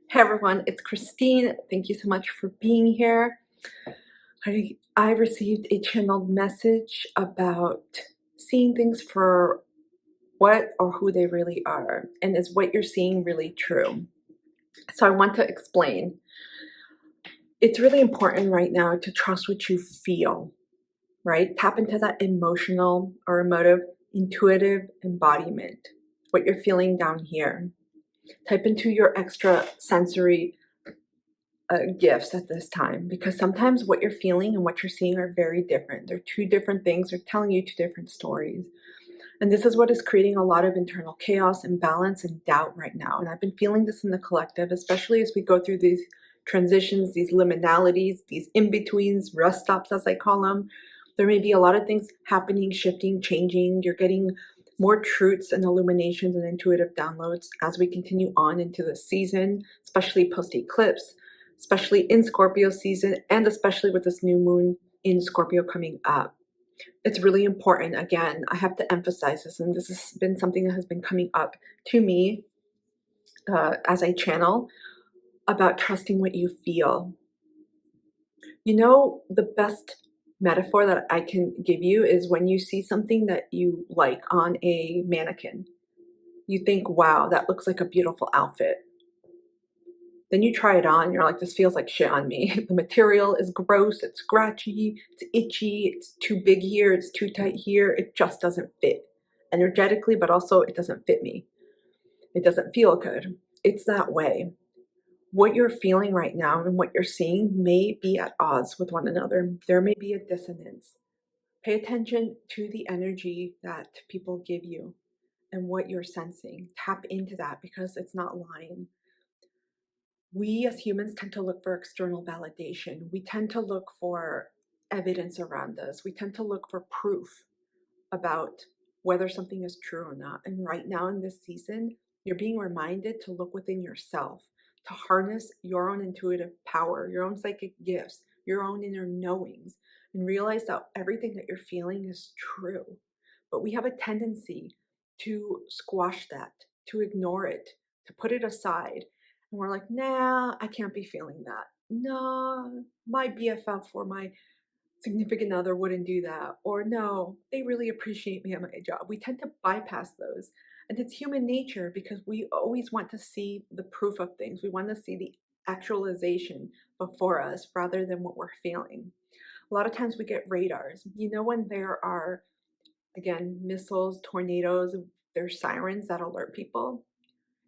Hey everyone, it's Christine. Thank you so much for being here. I received a channeled message about seeing things for what or who they really are, and is what you're seeing really true? So I want to explain. It's really important right now to trust what you feel, right? Tap into that emotional or emotive, intuitive embodiment, what you're feeling down here. Type into your extra sensory gifts at this time, because sometimes what you're feeling and what you're seeing are very different. They're two different things. They're telling you two different stories. And this is what is creating a lot of internal chaos, imbalance, and doubt right now. And I've been feeling this in the collective, especially as we go through these transitions, these liminalities, these in-betweens, rest stops, as I call them. There may be a lot of things happening, shifting, changing. You're getting more truths and illuminations and intuitive downloads as we continue on into the season, especially post-eclipse, especially in Scorpio season, and especially with this new moon in Scorpio coming up. It's really important. Again, I have to emphasize this, and this has been something that has been coming up to me as I channel, about trusting what you feel. You know, the best metaphor that I can give you is when you see something that you like on a mannequin. You think, wow, that looks like a beautiful outfit. Then you try it on, you're like, this feels like shit on me. The material is gross, it's scratchy, it's itchy, it's too big here, it's too tight here, it just doesn't fit energetically, but also it doesn't fit me. It doesn't feel good. It's that way. What you're feeling right now and what you're seeing may be at odds with one another. There may be a dissonance. Pay attention to the energy that people give you and what you're sensing. Tap into that, because it's not lying. We as humans tend to look for external validation. We tend to look for evidence around us. We tend to look for proof about whether something is true or not. And right now in this season, you're being reminded to look within yourself, to harness your own intuitive power, your own psychic gifts, your own inner knowings, and realize that everything that you're feeling is true. But we have a tendency to squash that, to ignore it, to put it aside. And we're like, nah, I can't be feeling that. Nah, my BFF or my significant other wouldn't do that. Or no, they really appreciate me at my job. We tend to bypass those. And it's human nature, because we always want to see the proof of things. We want to see the actualization before us rather than what we're feeling. A lot of times we get radars. You know, when there are, again, missiles, tornadoes, there's sirens that alert people.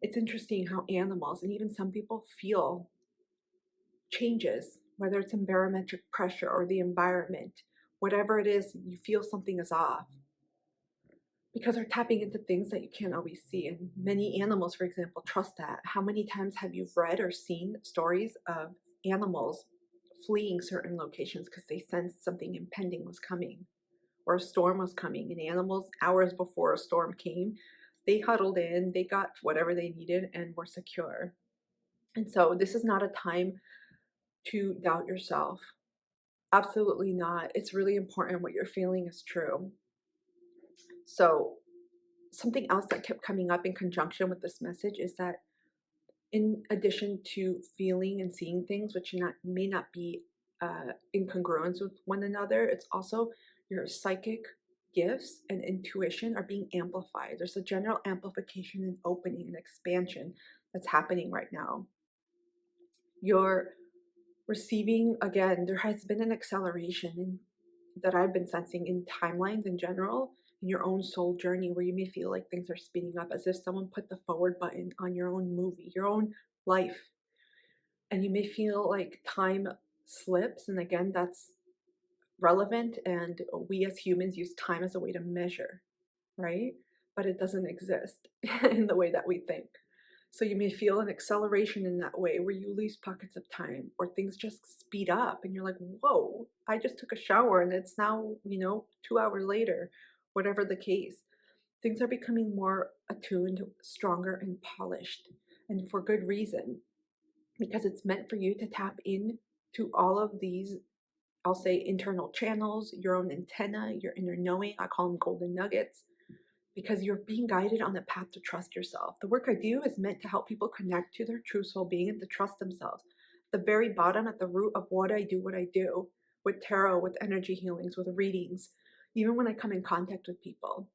It's interesting how animals and even some people feel changes, whether it's in barometric pressure or the environment, whatever it is, you feel something is off, because they're tapping into things that you can't always see. And many animals, for example, trust that. How many times have you read or seen stories of animals fleeing certain locations because they sensed something impending was coming, or a storm was coming, and animals, hours before a storm came, they huddled in, they got whatever they needed and were secure. And so this is not a time to doubt yourself. Absolutely not. It's really important what you're feeling is true. So something else that kept coming up in conjunction with this message is that, in addition to feeling and seeing things which may not be in congruence with one another, it's also your psychic gifts and intuition are being amplified. There's a general amplification and opening and expansion that's happening right now. You're receiving, again, there has been an acceleration that I've been sensing in timelines in general, in your own soul journey, where you may feel like things are speeding up, as if someone put the forward button on your own movie, your own life. And you may feel like time slips. And again, that's relevant. And we as humans use time as a way to measure, right? But it doesn't exist in the way that we think. So you may feel an acceleration in that way, where you lose pockets of time, or things just speed up and you're like, whoa, I just took a shower and it's now, 2 hours later, whatever the case. Things are becoming more attuned, stronger, and polished, and for good reason, because it's meant for you to tap in to all of these, I'll say, internal channels, your own antenna, your inner knowing. I call them golden nuggets, because you're being guided on the path to trust yourself. The work I do is meant to help people connect to their true soul being and to trust themselves. The very bottom, at the root of what I do with tarot, with energy healings, with readings, even when I come in contact with people.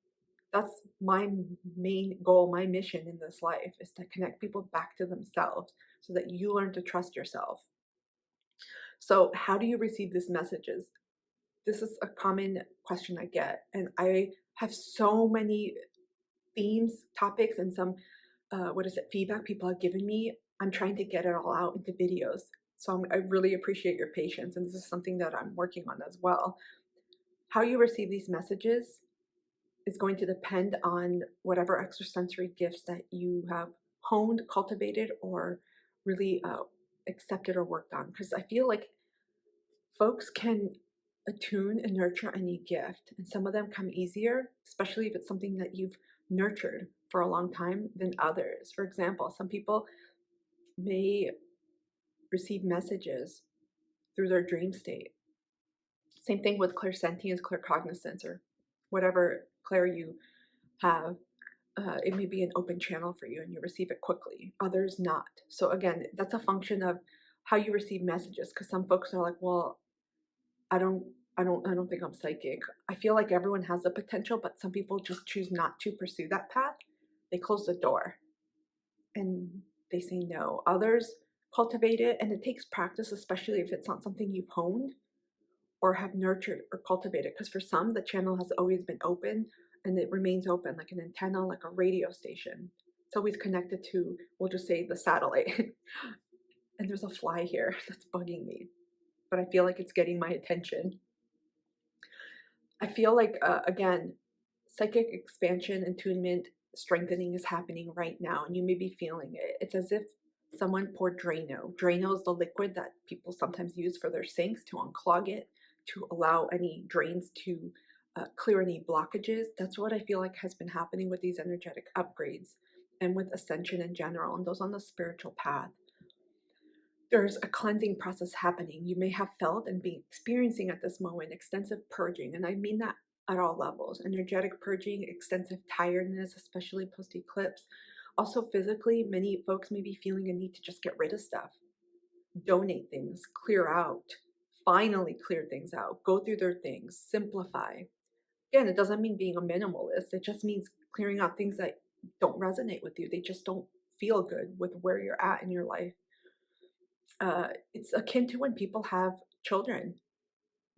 That's my main goal, my mission in this life is to connect people back to themselves so that you learn to trust yourself. So, how do you receive these messages? This is a common question I get, and I have so many themes, topics, and some feedback people have given me. I'm trying to get it all out into videos. So I really appreciate your patience, and this is something that I'm working on as well. How you receive these messages is going to depend on whatever extrasensory gifts that you have honed, cultivated, or really accepted or worked on. Because I feel like folks can attune and nurture any gift, and some of them come easier, especially if it's something that you've nurtured for a long time than others. For example, some people may receive messages through their dream state. Same thing with clairsentience, claircognizance, or whatever clair you have. It may be an open channel for you and you receive it quickly, others not. So again, that's a function of how you receive messages, because some folks are like, well, I don't I don't think I'm psychic. I feel like everyone has the potential, but some people just choose not to pursue that path. They close the door and they say no. Others cultivate it, and it takes practice, especially if it's not something you've honed or have nurtured or cultivated. Because for some, the channel has always been open and it remains open, like an antenna, like a radio station. It's always connected to, we'll just say, the satellite. And there's a fly here that's bugging me, but I feel like it's getting my attention. I feel like, again, psychic expansion, attunement, strengthening is happening right now, and you may be feeling it. It's as if someone poured Drano. Drano is the liquid that people sometimes use for their sinks to unclog it, to allow any drains to clear any blockages. That's what I feel like has been happening with these energetic upgrades and with ascension in general, and those on the spiritual path. There's a cleansing process happening. You may have felt and be experiencing at this moment extensive purging, and I mean that at all levels. Energetic purging, extensive tiredness, especially post eclipse. Also, physically, many folks may be feeling a need to just get rid of stuff, donate things, clear out, finally clear things out, go through their things, simplify. Again, it doesn't mean being a minimalist, it just means clearing out things that don't resonate with you. They just don't feel good with where you're at in your life. It's akin to when people have children.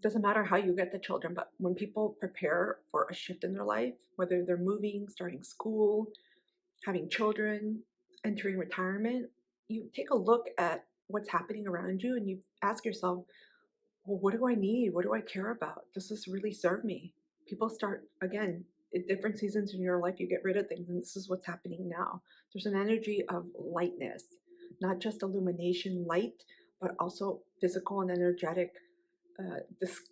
Doesn't matter how you get the children, but when people prepare for a shift in their life, whether they're moving, starting school, having children, entering retirement, you take a look at what's happening around you and you ask yourself, well, what do I need? What do I care about? Does this really serve me? People start, again, at different seasons in your life, you get rid of things, and this is what's happening now. There's an energy of lightness, not just illumination, light, but also physical and energetic dis-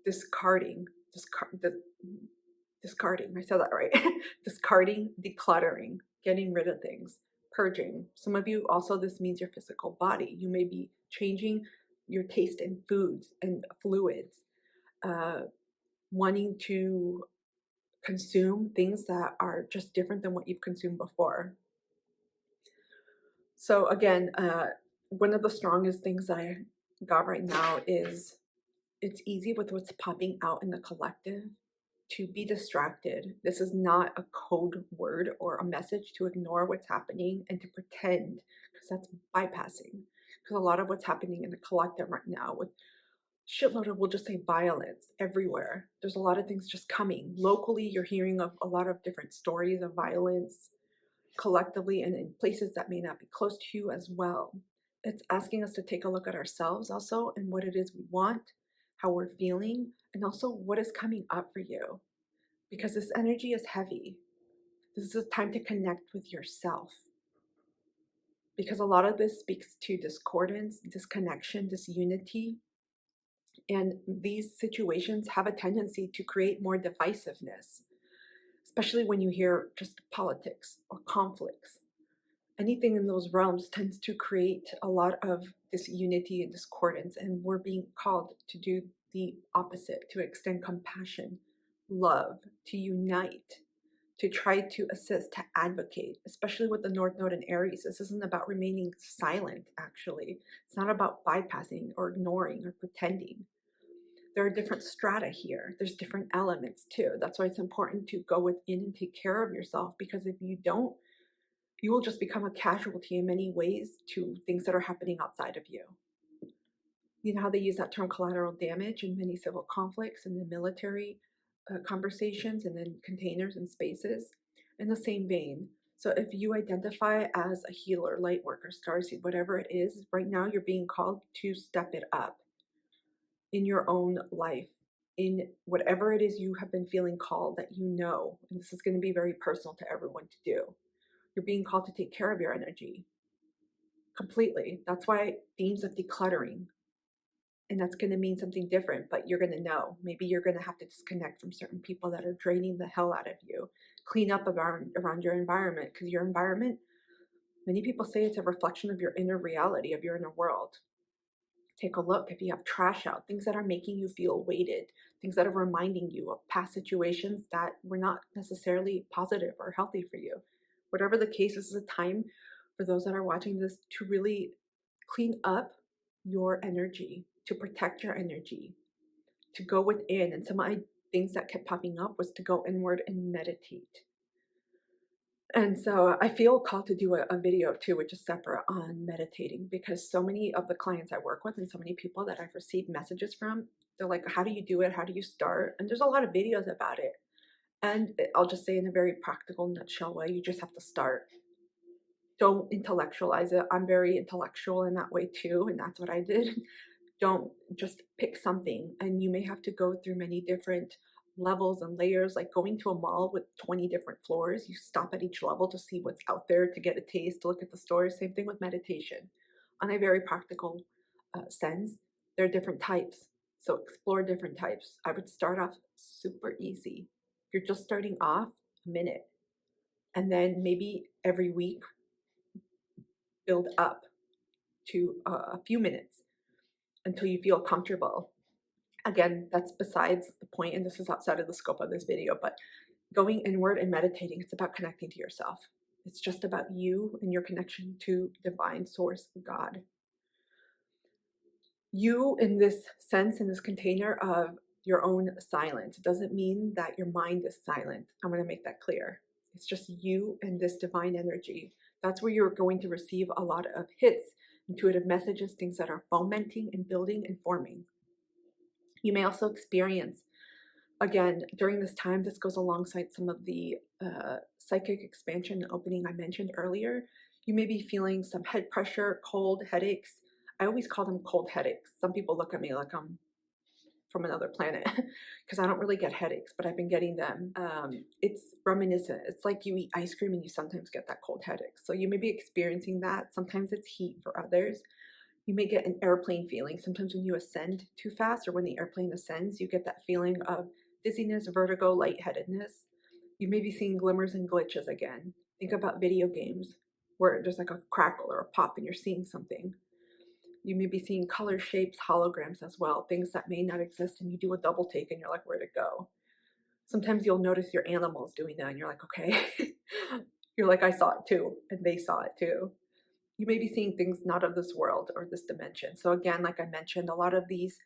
discarding, discarding, I said that right, discarding, decluttering, getting rid of things, purging. Some of you also, this means your physical body. You may be changing your taste in foods and fluids, wanting to consume things that are just different than what you've consumed before. So again, one of the strongest things that I got right now is it's easy with what's popping out in the collective to be distracted. This is not a code word or a message to ignore what's happening and to pretend, because that's bypassing. Because a lot of what's happening in the collective right now with shitload of, we'll just say, violence everywhere. There's a lot of things just coming. Locally, you're hearing of a lot of different stories of violence collectively and in places that may not be close to you as well. It's asking us to take a look at ourselves also and what it is we want, how we're feeling, and also what is coming up for you. Because this energy is heavy. This is a time to connect with yourself. Because a lot of this speaks to discordance, disconnection, disunity. And these situations have a tendency to create more divisiveness, especially when you hear just politics or conflicts. Anything in those realms tends to create a lot of disunity and discordance, and we're being called to do the opposite, to extend compassion, love, to unite, to try to assist, to advocate, especially with the North Node in Aries. This isn't about remaining silent, actually. It's not about bypassing or ignoring or pretending. There are different strata here. There's different elements too. That's why it's important to go within and take care of yourself, because if you don't, you will just become a casualty in many ways to things that are happening outside of you. You know how they use that term collateral damage in many civil conflicts and the military conversations and in containers and spaces? In the same vein. So if you identify as a healer, light worker, starseed, whatever it is, right now you're being called to step it up in your own life, in whatever it is you have been feeling called that you know, and this is going to be very personal to everyone to do. You're being called to take care of your energy completely. That's why themes of decluttering, and that's going to mean something different, but you're going to know. Maybe you're going to have to disconnect from certain people that are draining the hell out of you. Clean up around your environment, because your environment, many people say it's a reflection of your inner reality, of your inner world. Take a look if you have trash out, things that are making you feel weighted, things that are reminding you of past situations that were not necessarily positive or healthy for you. Whatever the case, this is a time for those that are watching this to really clean up your energy, to protect your energy, to go within. And some of my things that kept popping up was to go inward and meditate. And so I feel called to do a video too, which is separate, on meditating, because so many of the clients I work with and so many people that I've received messages from, they're like, how do you do it? How do you start? And there's a lot of videos about it. And I'll just say in a very practical nutshell way, you just have to start. Don't intellectualize it. I'm very intellectual in that way too, and that's what I did. Don't just pick something, and you may have to go through many different levels and layers, like going to a mall with 20 different floors. You stop at each level to see what's out there, to get a taste, to look at the stores. Same thing with meditation. On a very practical sense, there are different types, so explore different types. I would start off super easy. If you're just starting off, a minute, and then maybe every week build up to a few minutes until you feel comfortable. Again, that's besides the point, and this is outside of the scope of this video, but going inward and meditating, it's about connecting to yourself. It's just about you and your connection to divine source, God. You, in this sense, in this container of your own silence, doesn't mean that your mind is silent. I'm going to make that clear. It's just you and this divine energy. That's where you're going to receive a lot of hits, intuitive messages, things that are fomenting and building and forming. You may also experience, again, during this time, this goes alongside some of the psychic expansion and opening I mentioned earlier. You may be feeling some head pressure, cold, headaches. I always call them cold headaches. Some people look at me like I'm from another planet because I don't really get headaches, but I've been getting them. It's reminiscent. It's like you eat ice cream and you sometimes get that cold headache. So you may be experiencing that. Sometimes it's heat for others. You may get an airplane feeling. Sometimes when you ascend too fast, or when the airplane ascends, you get that feeling of dizziness, vertigo, lightheadedness. You may be seeing glimmers and glitches again. Think about video games where there's like a crackle or a pop and you're seeing something. You may be seeing color, shapes, holograms as well, things that may not exist, and you do a double take and you're like, where'd it go? Sometimes you'll notice your animals doing that and you're like, okay. You're like, I saw it too, and they saw it too. You may be seeing things not of this world or this dimension. So again, like I mentioned, a lot of these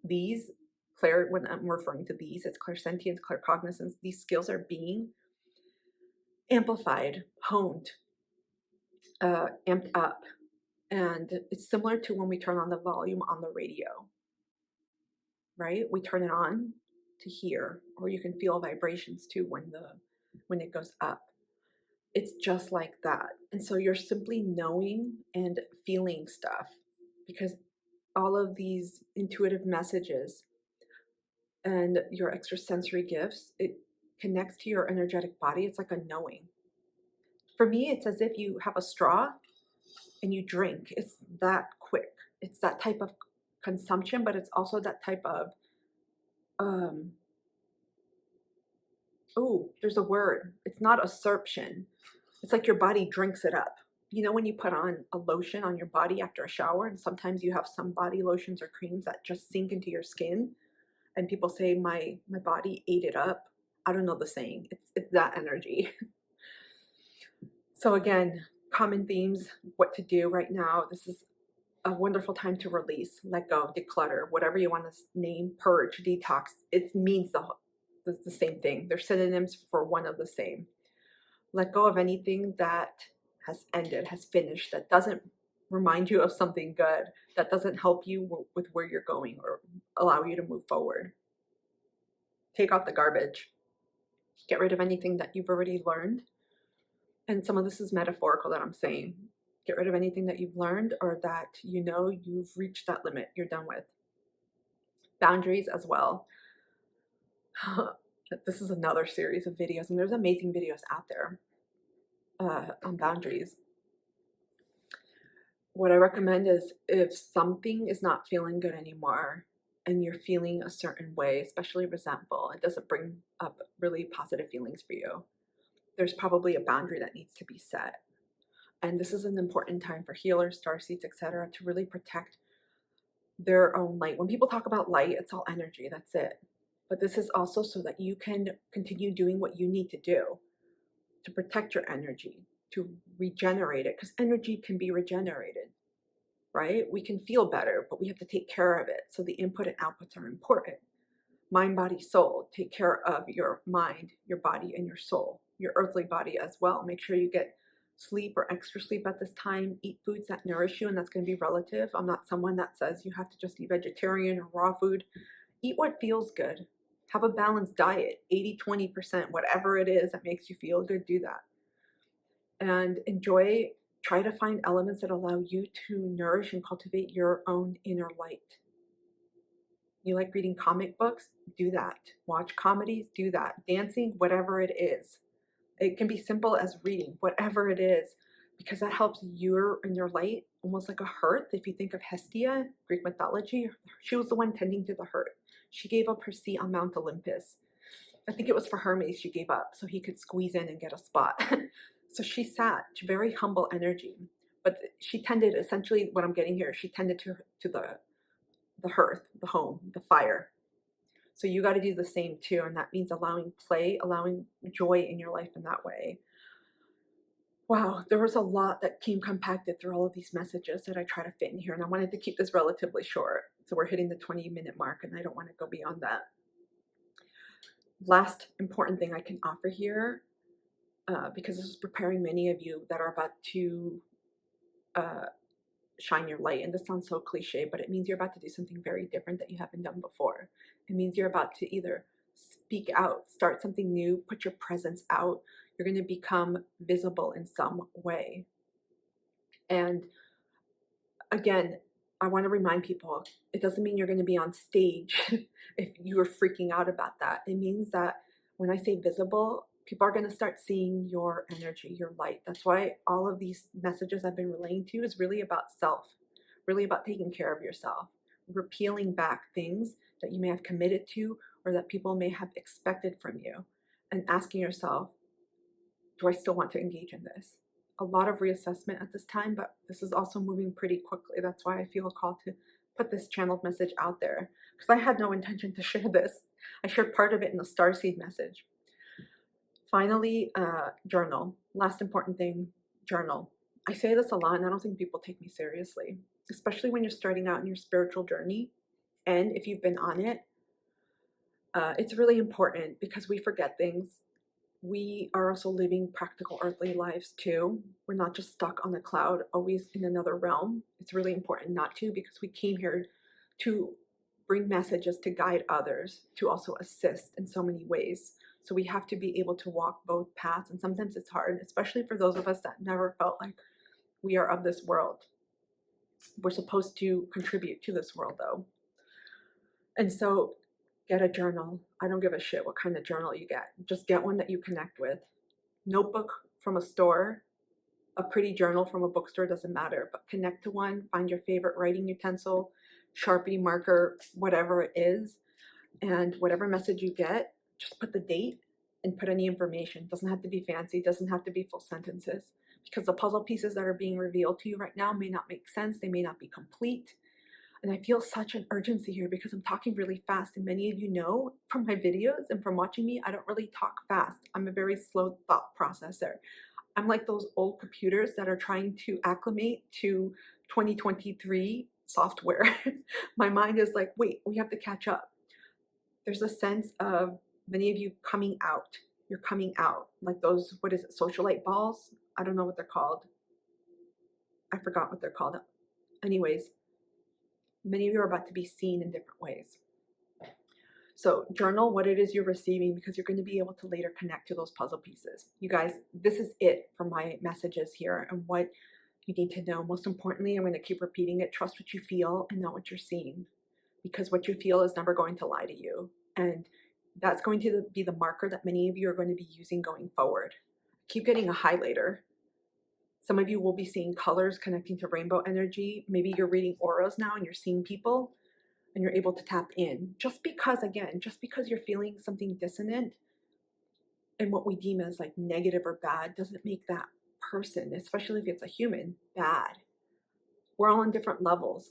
when I'm referring to these, it's clairsentience, claircognizance. These skills are being amplified, honed, amped up. And it's similar to when we turn on the volume on the radio, right? We turn it on to hear, or you can feel vibrations too when it goes up. It's just like that. And so you're simply knowing and feeling stuff, because all of these intuitive messages and your extrasensory gifts, it connects to your energetic body. It's like a knowing. For me, it's as if you have a straw and you drink. It's that quick. It's that type of consumption, but it's also that type of, there's a word. It's not absorption. It's like your body drinks it up. You know when you put on a lotion on your body after a shower, and sometimes you have some body lotions or creams that just sink into your skin, and people say, my body ate it up. I don't know the saying. It's that energy. So again, common themes, what to do right now. This is a wonderful time to release, let go, declutter, whatever you want to name, purge, detox. It means the same thing. They're synonyms for one of the same. Let go of anything that has ended, has finished, that doesn't remind you of something good, that doesn't help you with where you're going or allow you to move forward. Take out the garbage. Get rid of anything that you've already learned. And some of this is metaphorical that I'm saying. Get rid of anything that you've learned or that you know you've reached that limit, you're done with. Boundaries as well. This is another series of videos, and there's amazing videos out there on boundaries. What I recommend is if something is not feeling good anymore and you're feeling a certain way, especially resentful, it doesn't bring up really positive feelings for you. There's probably a boundary that needs to be set. And this is an important time for healers, starseeds, etc., to really protect their own light. When people talk about light, it's all energy, that's it. But this is also so that you can continue doing what you need to do to protect your energy, to regenerate it, because energy can be regenerated, right? We can feel better, but we have to take care of it. So the input and outputs are important. Mind, body, soul. Take care of your mind, your body, and your soul, your earthly body as well. Make sure you get sleep or extra sleep at this time. Eat foods that nourish you, and that's going to be relative. I'm not someone that says you have to just eat vegetarian or raw food. Eat what feels good. Have a balanced diet, 80-20%, whatever it is that makes you feel good, do that. And try to find elements that allow you to nourish and cultivate your own inner light. You like reading comic books? Do that. Watch comedies? Do that. Dancing? Whatever it is. It can be simple as reading, whatever it is, because that helps your inner light, almost like a hearth. If you think of Hestia, Greek mythology, she was the one tending to the hearth. She gave up her seat on Mount Olympus. I think it was for Hermes she gave up so he could squeeze in and get a spot. So she sat, very humble energy, but she tended, essentially what I'm getting here, she tended to the hearth, the home, the fire. So you got to do the same too, and that means allowing play, allowing joy in your life in that way. Wow, there was a lot that came compacted through all of these messages that I try to fit in here, and I wanted to keep this relatively short. So we're hitting the 20-minute mark, and I don't want to go beyond that. Last important thing I can offer here, because this is preparing many of you that are about to shine your light. And this sounds so cliche, but it means you're about to do something very different that you haven't done before. It means you're about to either speak out, start something new, put your presence out. You're going to become visible in some way. And again, I want to remind people, it doesn't mean you're going to be on stage if you're freaking out about that. It means that when I say visible, people are going to start seeing your energy, your light. That's why all of these messages I've been relaying to you is really about self, really about taking care of yourself, repealing back things that you may have committed to or that people may have expected from you, and asking yourself, do I still want to engage in this? A lot of reassessment at this time, but this is also moving pretty quickly. That's why I feel a call to put this channeled message out there, because I had no intention to share this. I shared part of it in the Starseed message. Finally, journal. Last important thing, journal. I say this a lot, and I don't think people take me seriously, especially when you're starting out in your spiritual journey. And if you've been on it, it's really important because we forget things. We are also living practical earthly lives too. We're not just stuck on a cloud, always in another realm. It's really important not to, because we came here to bring messages to guide others, to also assist in so many ways. So we have to be able to walk both paths, and sometimes it's hard, especially for those of us that never felt like we are of this world. We're supposed to contribute to this world though. And so get a journal. I don't give a shit what kind of journal you get. Just get one that you connect with. Notebook from a store, a pretty journal from a bookstore, doesn't matter, but connect to one, find your favorite writing utensil, Sharpie, marker, whatever it is, and whatever message you get, just put the date and put any information. It doesn't have to be fancy, it doesn't have to be full sentences, because the puzzle pieces that are being revealed to you right now may not make sense, they may not be complete. And I feel such an urgency here because I'm talking really fast. And many of you know from my videos and from watching me, I don't really talk fast. I'm a very slow thought processor. I'm like those old computers that are trying to acclimate to 2023 software. My mind is like, wait, we have to catch up. There's a sense of many of you coming out. You're coming out like those, what is it, socialite balls? I don't know what they're called. I forgot what they're called. Anyways, many of you are about to be seen in different ways. So journal what it is you're receiving because you're going to be able to later connect to those puzzle pieces. You guys, this is it for my messages here and what you need to know. Most importantly, I'm going to keep repeating it. Trust what you feel and not what you're seeing, because what you feel is never going to lie to you. And that's going to be the marker that many of you are going to be using going forward. Keep getting a highlighter. Some of you will be seeing colors connecting to rainbow energy. Maybe you're reading auras now and you're seeing people and you're able to tap in. Just because, again, just because you're feeling something dissonant and what we deem as like negative or bad doesn't make that person, especially if it's a human, bad. We're all on different levels.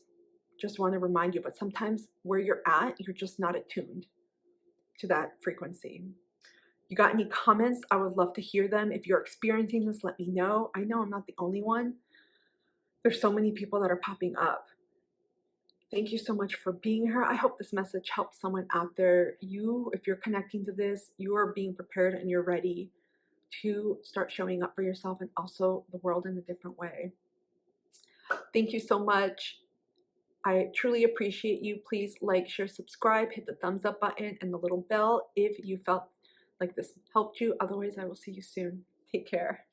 Just want to remind you, but sometimes where you're at, you're just not attuned to that frequency. You got any comments? I would love to hear them. If you're experiencing this, let me know. I know I'm not the only one. There's so many people that are popping up. Thank you so much for being here. I hope this message helps someone out there. You, if you're connecting to this, you are being prepared and you're ready to start showing up for yourself and also the world in a different way. Thank you so much. I truly appreciate you. Please like, share, subscribe, hit the thumbs up button and the little bell if you felt like this helped you. Otherwise, I will see you soon. Take care.